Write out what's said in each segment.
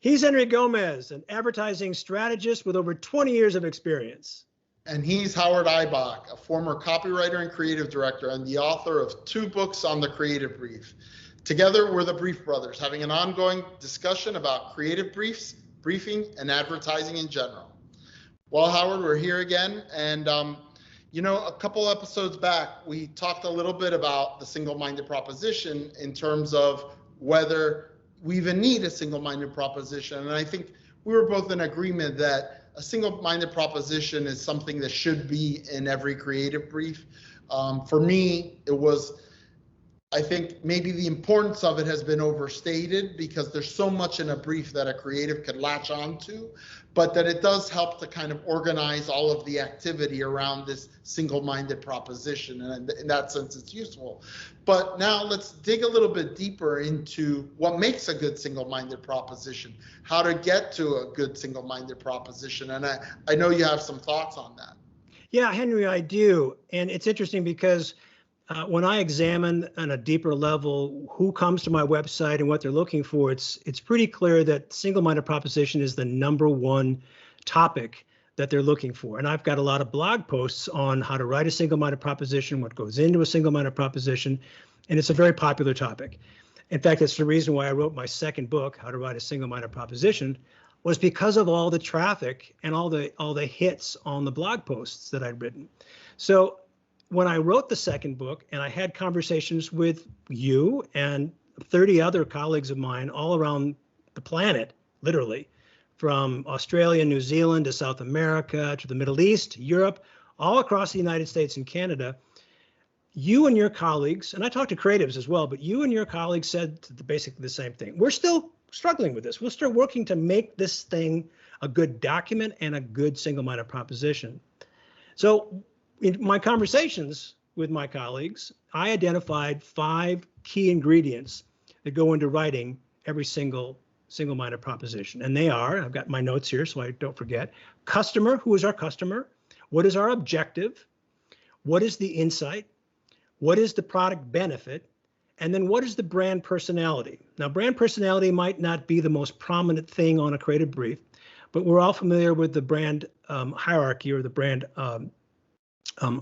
He's Henry Gomez, an advertising strategist with over 20 years of experience. And he's Howard Eibach, a former copywriter and creative director and the author of 2 books on the creative brief. Together, we're the Brief Brothers, having an ongoing discussion about creative briefs, briefing, and advertising in general. Well, Howard, we're here again. And, a couple episodes back, we talked a little bit about the single-minded proposition in terms of whether we even need a single-minded proposition. And I think we were both in agreement that a single-minded proposition is something that should be in every creative brief. For me, I think maybe the importance of it has been overstated because there's so much in a brief that a creative could latch onto, but that it does help to kind of organize all of the activity around this single-minded proposition. And in that sense, it's useful. But now let's dig a little bit deeper into what makes a good single-minded proposition, how to get to a good single-minded proposition. And I know you have some thoughts on that. Yeah, Henry, I do. And it's interesting because when I examine on a deeper level who comes to my website and what they're looking for, it's pretty clear that single-minded proposition is the number one topic that they're looking for. And I've got a lot of blog posts on how to write a single-minded proposition, what goes into a single-minded proposition, and it's a very popular topic. In fact, it's the reason why I wrote my second book, How to Write a Single-Minded Proposition, was because of all the traffic and all the hits on the blog posts that I'd written. So when I wrote the second book and I had conversations with you and 30 other colleagues of mine all around the planet, literally, from Australia, New Zealand to South America, to the Middle East, Europe, all across the United States and Canada, you and your colleagues, and I talked to creatives as well, but you and your colleagues said basically the same thing. We're still struggling with this. We're still working to make this thing a good document and a good single-minded proposition. So in my conversations with my colleagues, I identified 5 key ingredients that go into writing every single-minded proposition. And they are, I've got my notes here so I don't forget, customer, who is our customer? What is our objective? What is the insight? What is the product benefit? And then what is the brand personality? Now, brand personality might not be the most prominent thing on a creative brief, but we're all familiar with the brand hierarchy or the brand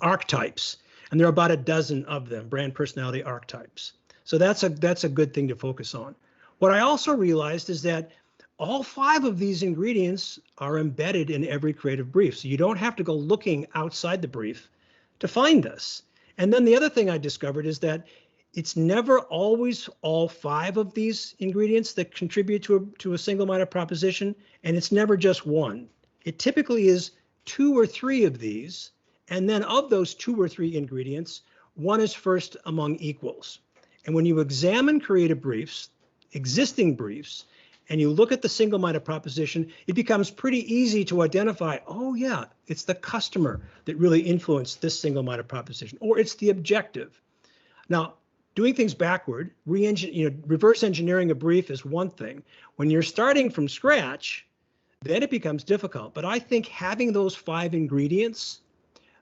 archetypes, and there are about a dozen of them, brand personality archetypes. So that's a good thing to focus on. What I also realized is that all 5 of these ingredients are embedded in every creative brief. So you don't have to go looking outside the brief to find this. And then the other thing I discovered is that it's never always all 5 of these ingredients that contribute to a single-minded proposition, and it's never just one. It typically is 2 or 3 of these. And then of those 2 or 3 ingredients, one is first among equals. And when you examine creative briefs, existing briefs, and you look at the single-minded proposition, it becomes pretty easy to identify, oh yeah, it's the customer that really influenced this single-minded proposition, or it's the objective. Now, doing things backward, reverse engineering a brief is one thing. When you're starting from scratch, then it becomes difficult. But I think having those 5 ingredients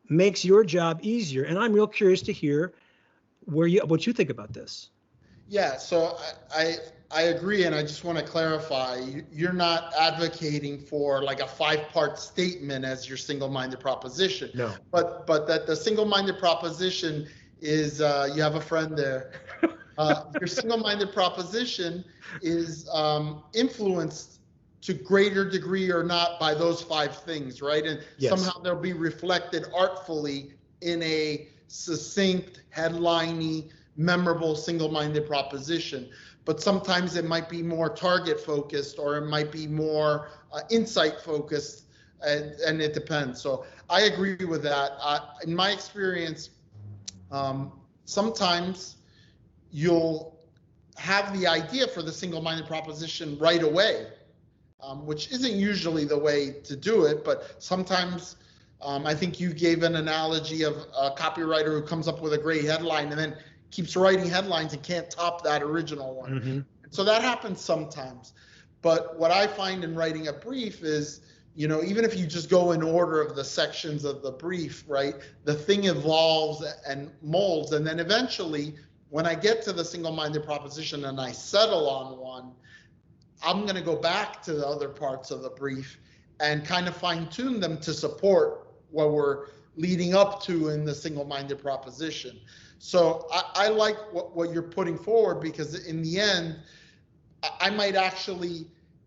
makes your job easier. And I'm real curious to hear what you think about this. Yeah, so I agree, and I just want to clarify, you're not advocating for like a 5-part statement as your single-minded proposition. No. But that the single-minded proposition is, you have a friend there. Your single-minded proposition is influenced to greater degree or not by those 5 things, right? And yes, somehow they'll be reflected artfully in a succinct, headliney, memorable, single-minded proposition. But sometimes it might be more target-focused, or it might be more insight-focused, and it depends. So I agree with that. In my experience, sometimes you'll have the idea for the single-minded proposition right away, which isn't usually the way to do it, but sometimes I think you gave an analogy of a copywriter who comes up with a great headline and then keeps writing headlines and can't top that original one. Mm-hmm. So that happens sometimes. But what I find in writing a brief is, even if you just go in order of the sections of the brief, right, the thing evolves and molds. And then eventually, when I get to the single-minded proposition and I settle on one, I'm going to go back to the other parts of the brief and kind of fine tune them to support what we're leading up to in the single-minded proposition. So I like what you're putting forward, because in the end, I might actually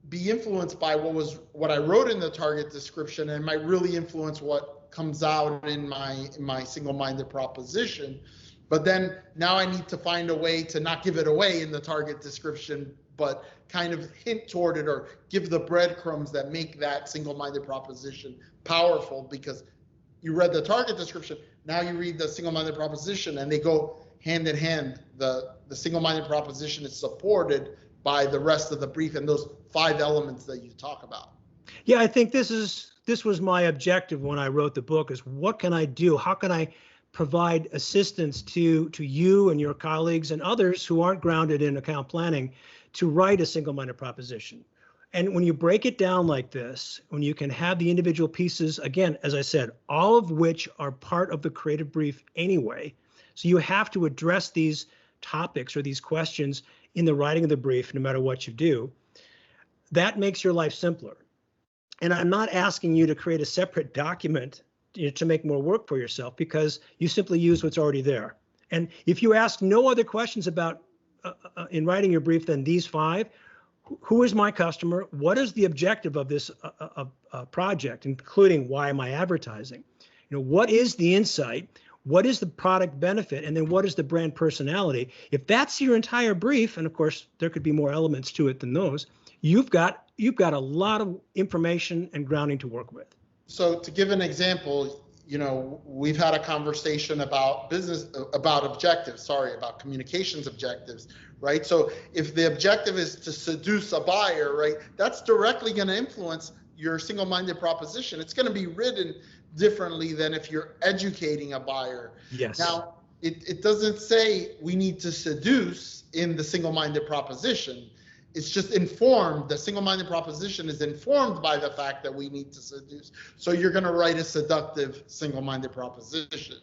be influenced by what I wrote in the target description, and might really influence what comes out in my single-minded proposition. But then now I need to find a way to not give it away in the target description, but kind of hint toward it, or give the breadcrumbs that make that single-minded proposition powerful. Because you read the target description, now you read the single-minded proposition, and they go hand in hand. The single-minded proposition is supported by the rest of the brief and those 5 elements that you talk about. Yeah, I think this was my objective when I wrote the book, is what can I do? How can I provide assistance to you and your colleagues and others who aren't grounded in account planning to write a single-minded proposition? And when you break it down like this, when you can have the individual pieces, again, as I said, all of which are part of the creative brief anyway, so you have to address these topics or these questions in the writing of the brief, no matter what you do, that makes your life simpler. And I'm not asking you to create a separate document to make more work for yourself, because you simply use what's already there. And if you ask no other questions about in writing your brief than these 5, who is my customer? What is the objective of this project, including why am I advertising? What is the insight? What is the product benefit? And then what is the brand personality? If that's your entire brief, and of course there could be more elements to it than those, you've got a lot of information and grounding to work with. So to give an example, we've had a conversation about about communications objectives, right? So if the objective is to seduce a buyer, right, that's directly going to influence your single-minded proposition. It's going to be written differently than if you're educating a buyer. Yes. Now, it doesn't say we need to seduce in the single-minded proposition. It's just informed. The single-minded proposition is informed by the fact that we need to seduce. So you're going to write a seductive single-minded proposition.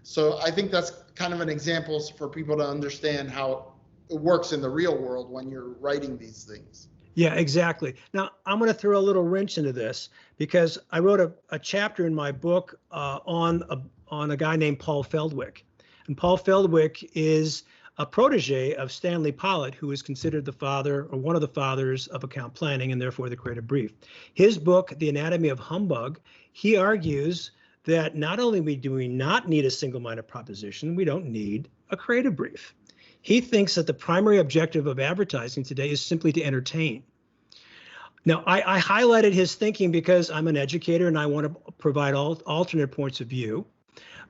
So I think that's kind of an example for people to understand how it works in the real world when you're writing these things. Yeah, exactly. Now, I'm going to throw a little wrench into this, because I wrote a chapter in my book on a guy named Paul Feldwick. And Paul Feldwick is a protege of Stanley Pollitt, who is considered the father, or one of the fathers, of account planning, and therefore the creative brief. His book, The Anatomy of Humbug, he argues that not only do we not need a single-minded proposition, we don't need a creative brief. He thinks that the primary objective of advertising today is simply to entertain. Now, I highlighted his thinking because I'm an educator and I want to provide alternate points of view.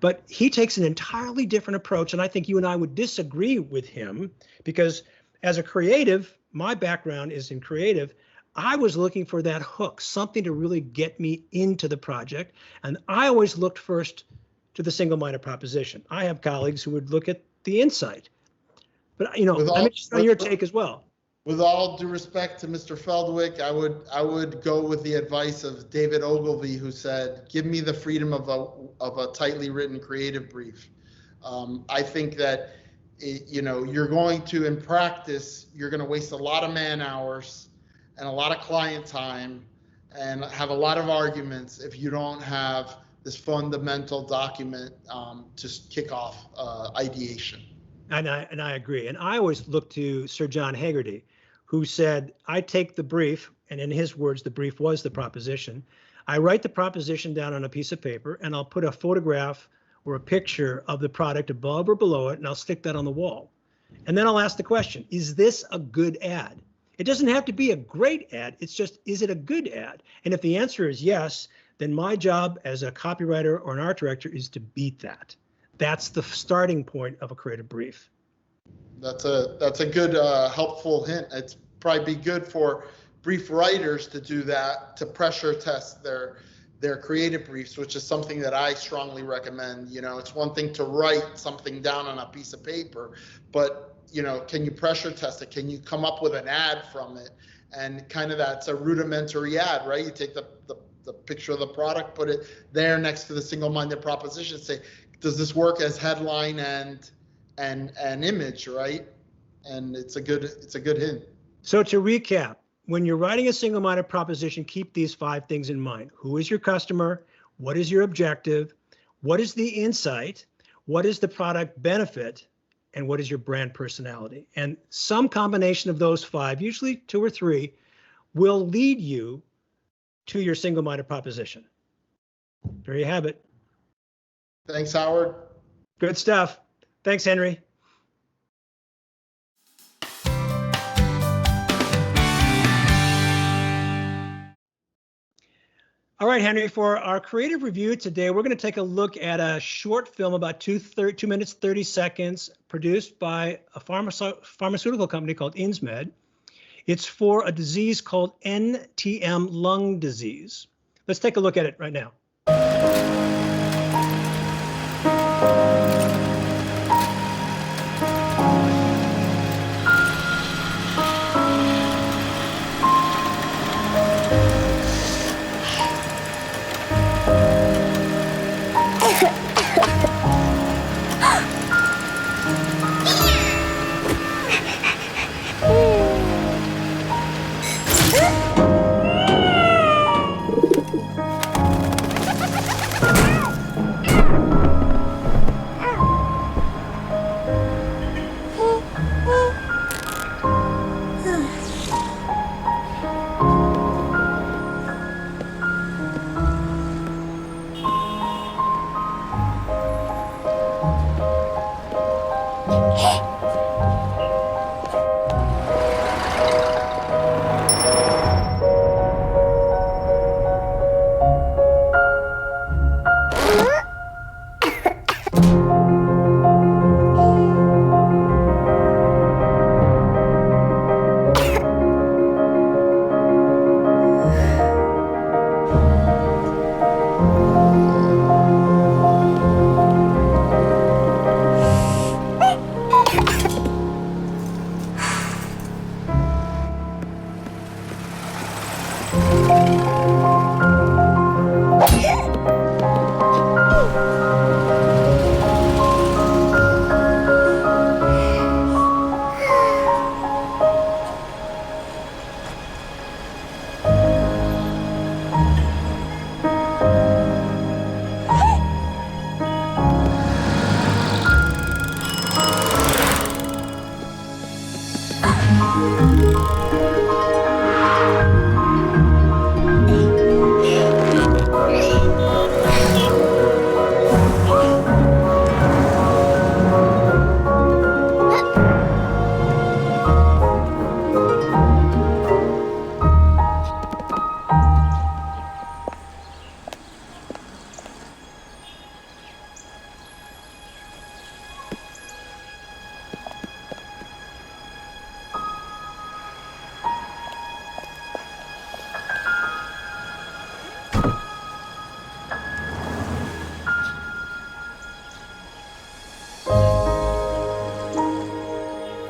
But he takes an entirely different approach, and I think you and I would disagree with him, because as a creative, my background is in creative, I was looking for that hook, something to really get me into the project. And I always looked first to the single-minded proposition. I have colleagues who would look at the insight. But, I'm interested in your take as well. With all due respect to Mr. Feldwick, I would go with the advice of David Ogilvy, who said, "Give me the freedom of a tightly written creative brief." I think that you're going to, in practice, you're going to waste a lot of man hours and a lot of client time and have a lot of arguments if you don't have this fundamental document to kick off ideation. And I agree. And I always look to Sir John Haggerty, who said, I take the brief, and in his words, the brief was the proposition. I write the proposition down on a piece of paper, and I'll put a photograph or a picture of the product above or below it, and I'll stick that on the wall. And then I'll ask the question, is this a good ad? It doesn't have to be a great ad. It's just, is it a good ad? And if the answer is yes, then my job as a copywriter or an art director is to beat that. That's the starting point of a creative brief. That's a good helpful hint. It's probably be good for brief writers to do that, to pressure test their creative briefs, which is something that I strongly recommend. It's one thing to write something down on a piece of paper, but can you pressure test it? Can you come up with an ad from it? And kind of that's a rudimentary ad, right? You take the picture of the product, put it there next to the single-minded proposition, say, does this work as headline and image, right? And it's a good hint. So to recap, when you're writing a single-minded proposition, keep these 5 things in mind. Who is your customer? What is your objective? What is the insight? What is the product benefit? And what is your brand personality? And some combination of those 5, usually 2 or 3, will lead you to your single-minded proposition. There you have it. Thanks, Howard. Good stuff. Thanks, Henry. All right, Henry, for our creative review today, we're going to take a look at a short film about 2 minutes, 30 seconds, produced by a pharmaceutical company called Insmed. It's for a disease called NTM lung disease. Let's take a look at it right now.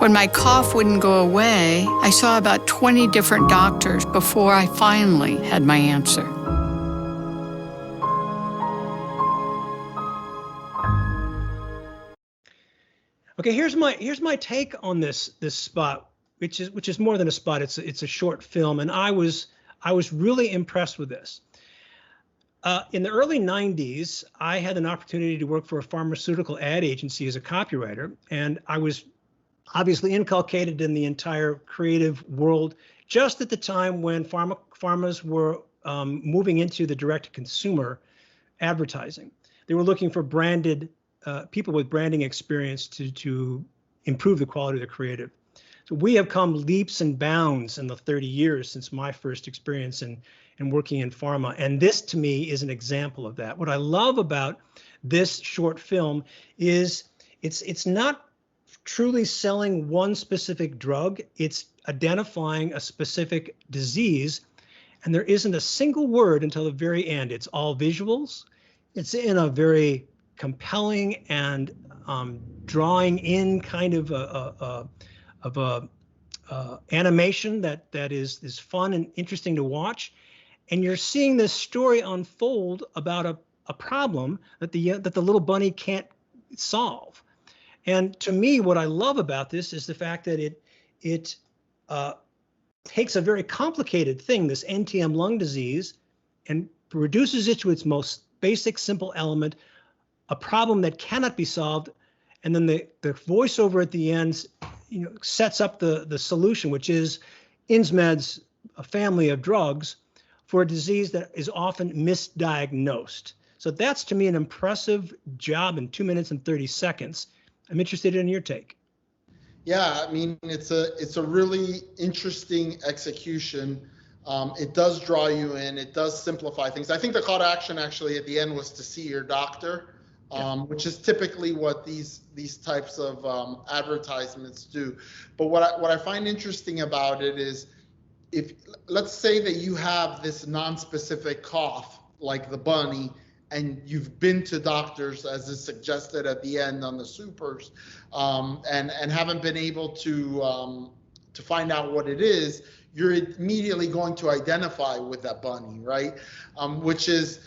When my cough wouldn't go away, I saw about 20 different doctors before I finally had my answer. Okay, here's my take on this spot, which is more than a spot. It's a short film, and I was really impressed with this. In the early 90s, I had an opportunity to work for a pharmaceutical ad agency as a copywriter, and I was obviously inculcated in the entire creative world just at the time when pharmas were moving into the direct-to-consumer advertising. They were looking for branded people with branding experience to improve the quality of the creative. So we have come leaps and bounds in the 30 years since my first experience in working in pharma. And this, to me, is an example of that. What I love about this short film is it's not truly selling one specific drug. It's identifying a specific disease, and there isn't a single word until the very end. It's all visuals. It's in a very compelling and drawing in kind of a animation that is fun and interesting to watch. And you're seeing this story unfold about a problem that the little bunny can't solve. And to me, what I love about this is the fact that it takes a very complicated thing, this NTM lung disease, and reduces it to its most basic, simple element, a problem that cannot be solved. And then the voiceover at the end, sets up the solution, which is Insmed's a family of drugs for a disease that is often misdiagnosed. So that's, to me, an impressive job in 2 minutes and 30 seconds. I'm interested in your take. Yeah, I mean, it's a really interesting execution. It does draw you in. It does simplify things. I think the call to action actually at the end was to see your doctor, which is typically what these types of advertisements do. But what I find interesting about it is, if let's say that you have this non-specific cough like the bunny, and you've been to doctors, as is suggested at the end on the supers, and haven't been able to find out what it is, you're immediately going to identify with that bunny, right? Which is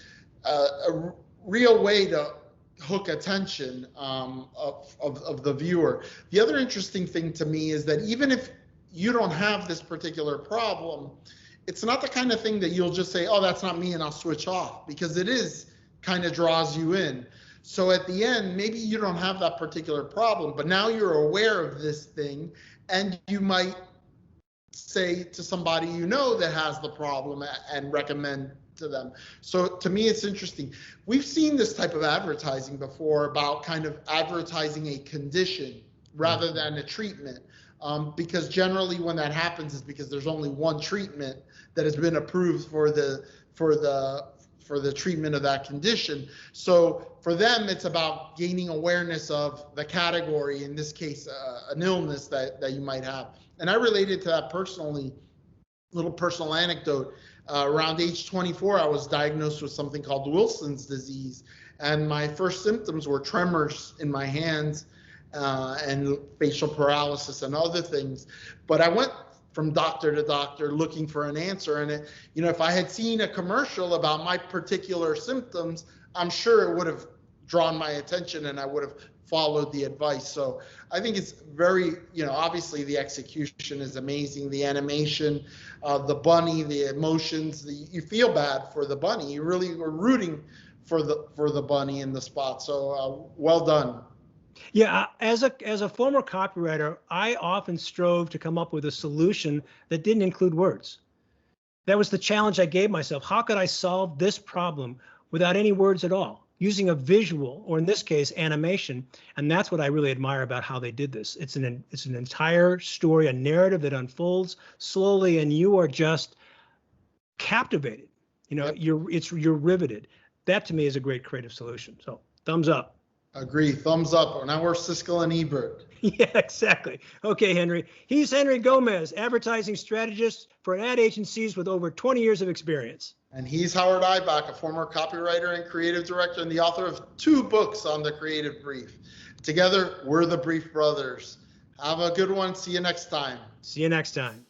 a real way to hook attention of the viewer. The other interesting thing to me is that even if you don't have this particular problem, it's not the kind of thing that you'll just say, oh, that's not me, and I'll switch off, because it is kind of draws you in. So at the end, maybe you don't have that particular problem, but now you're aware of this thing, and you might say to somebody that has the problem and recommend to them. So to me, it's interesting. We've seen this type of advertising before, about kind of advertising a condition rather than a treatment. Because generally when that happens is because there's only one treatment that has been approved for the treatment of that condition. So for them, it's about gaining awareness of the category, in this case, an illness that you might have. And I related to that personally. Little personal anecdote. Around age 24, I was diagnosed with something called Wilson's disease. And my first symptoms were tremors in my hands, and facial paralysis and other things. But I went from doctor to doctor looking for an answer. And if I had seen a commercial about my particular symptoms, I'm sure it would have drawn my attention and I would have followed the advice. So I think it's very, obviously the execution is amazing. The animation, the bunny, the emotions, you feel bad for the bunny. You really were rooting for the bunny in the spot. So well done. Yeah, as a former copywriter, I often strove to come up with a solution that didn't include words. That was the challenge I gave myself. How could I solve this problem without any words at all, using a visual, or in this case, animation? And that's what I really admire about how they did this. It's an entire story, a narrative that unfolds slowly, and you are just captivated. You're riveted. That to me is a great creative solution. So thumbs up. Agree. Thumbs up. Now we're Siskel and Ebert. Yeah, exactly. Okay, Henry. He's Henry Gomez, advertising strategist for ad agencies with over 20 years of experience. And he's Howard Eibach, a former copywriter and creative director and the author of 2 books on the creative brief. Together, we're the Brief Brothers. Have a good one. See you next time. See you next time.